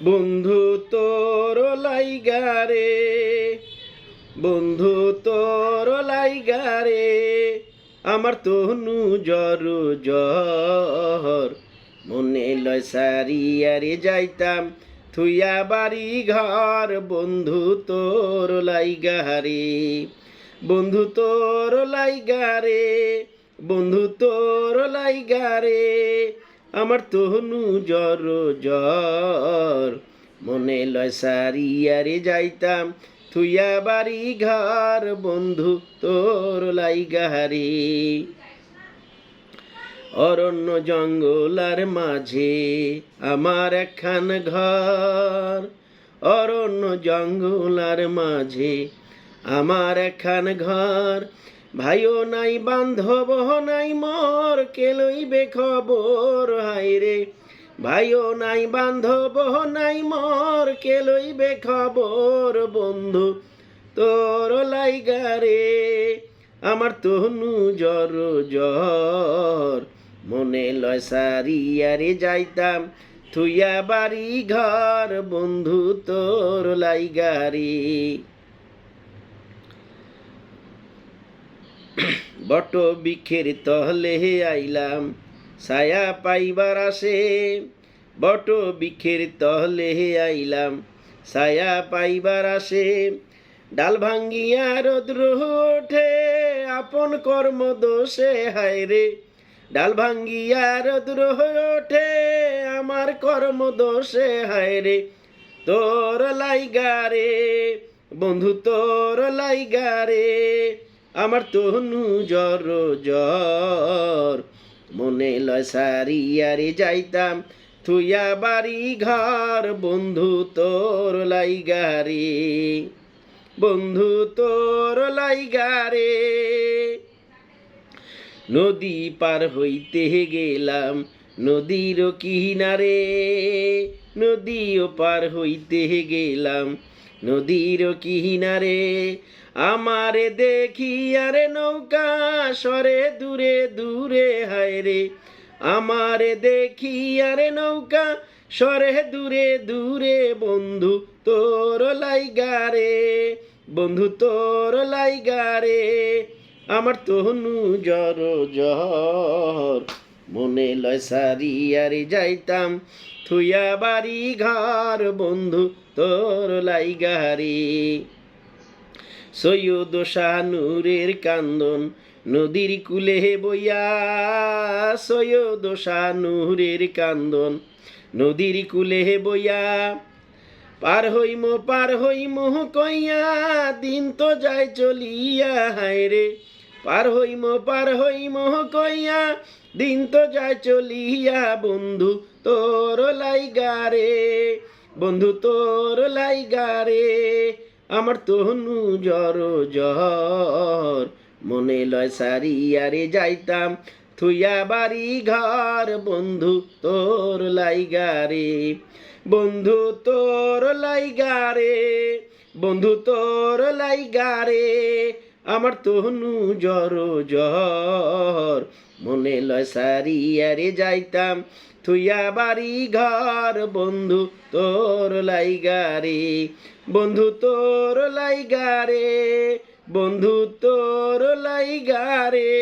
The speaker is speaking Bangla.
বন্ধু তোর লাইগারে, বন্ধু তোর লাইগারে, আমার তনু জ্বর জ্বর। মনে লয় সারিয়ারে যাইতাম থুইয়া বাড়ি ঘর, বন্ধু তোর লাইগারে, বন্ধু তোর লাইগারে, বন্ধু তোর লাইগারে, আমার তনু জ্বর জ্বর। মনে লয় সারিয়ারে যাইতাম থুইয়া বাড়ি ঘর, বন্ধু তোর লাইগারে। অরণ্য জঙ্গলার মাঝে আমার একখান ঘর, অরণ্য জঙ্গলার মাঝে আমার একখান ঘর। ভাইও নাই বান্ধব নাই মোর, কে লইবে খবর হায়রে। ভাইও নাই বান্ধব নাই মোর, কে লইবে খবর, বন্ধু তোর লাইগারে, আমার তনু জ্বর জ্বর। মনে লয় সারিয়ারে যাইতাম থুইয়া বাড়ি ঘর, বন্ধু তোর লাইগারে। বট বৃক্ষের তহলে আইলাম ছায়া পাইবার আসে, বট বৃক্ষের তহলে আইলাম ছায়া পাইবার আসে। ডাল ভাঙ্গিয়া রৌদ্র ওঠে আপন কর্ম দোষে হায়রে, ডাল ভাঙ্গিয়া রৌদ্র ওঠে আমার কর্ম দোষে হায়রে। তোর লাইগারে, বন্ধু তোর লাইগারে, আমার তনু জ্বর জ্বর। মনে লয় সারিয়ারে যাইতাম থুইয়া বাড়ি ঘর, বন্ধু তোর লাইগারে, বন্ধু তোর লাইগারে। নদী পার হইতে গেলাম নদীর কিনারে, নদীও পার হইতে গেলাম নদীর কিনারে। আমারে দেখি আরে নৌকা সরে দূরে দূরে হায়রে, আমারে দেখি আরে নৌকা সরে দূরে দূরে, বন্ধু তোর লাইগারে, বন্ধু তোর লাইগারে, আমার তনু জ্বর জ্বর। মনে লয় সারিয়ারে যাইতাম থুইয়া বাড়ি ঘর, বন্ধু তোর লাইগারে। সৈয়দ শাহনুরের কান্দন নদীর কূলে বইয়া, সৈয়দ শাহনুরের কান্দন নদীর কূলে বইয়া। পার হইম কইয়া দিন তো যায় চলিয়া হায়রে, পার হইম কইয়া দিন তো যায় চলিয়া, বন্ধু তোর লাইগারে, বন্ধু তোর লাইগারে, আমার তনু জ্বর জ্বর। মনে লয় সারিয়ারে যাইতাম থুইয়া বাড়ি ঘর, বন্ধু তোর লাইগারে, বন্ধু তোর লাইগারে, বন্ধু তোর লাইগারে, আমার তনু জ্বর জ্বর। মনে লয় সারিয়ারে যাইতাম থুইয়া বাড়ি ঘর, বন্ধু তোর লাইগারে, বন্ধু তোর লাইগারে, বন্ধু তোর লাইগারে।